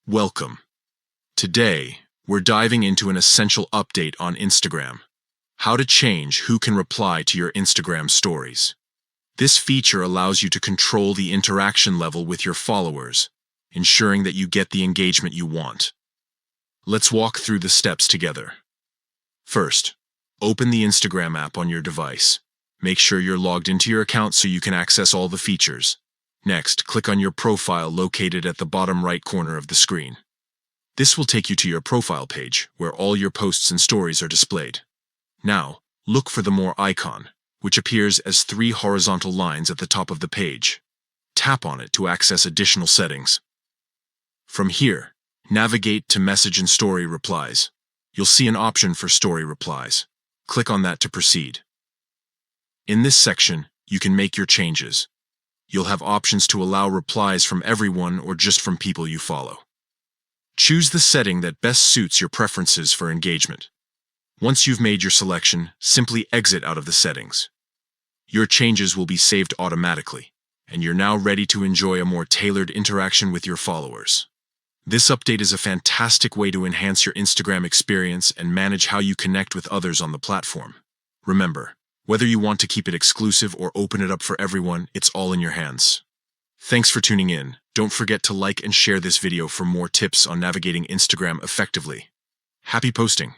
Welcome. Today, we're diving into an essential update on Instagram. How to change who can reply to your Instagram stories. This feature allows you to control the interaction level with your followers, ensuring that you get the engagement you want. Let's walk through the steps together. First, open the Instagram app on your device. Make sure you're logged into your account so you can access all the features. Next, click on your profile located at the bottom right corner of the screen. This will take you to your profile page, where all your posts and stories are displayed. Now, look for the More icon, which appears as 3 horizontal lines at the top of the page. Tap on it to access additional settings. From here, navigate to Message and Story Replies. You'll see an option for Story Replies. Click on that to proceed. In this section, you can make your changes. You'll have options to allow replies from everyone or just from people you follow. Choose the setting that best suits your preferences for engagement. Once you've made your selection, simply exit out of the settings. Your changes will be saved automatically, and you're now ready to enjoy a more tailored interaction with your followers. This update is a fantastic way to enhance your Instagram experience and manage how you connect with others on the platform. Remember, whether you want to keep it exclusive or open it up for everyone, it's all in your hands. Thanks for tuning in. Don't forget to like and share this video for more tips on navigating Instagram effectively. Happy posting!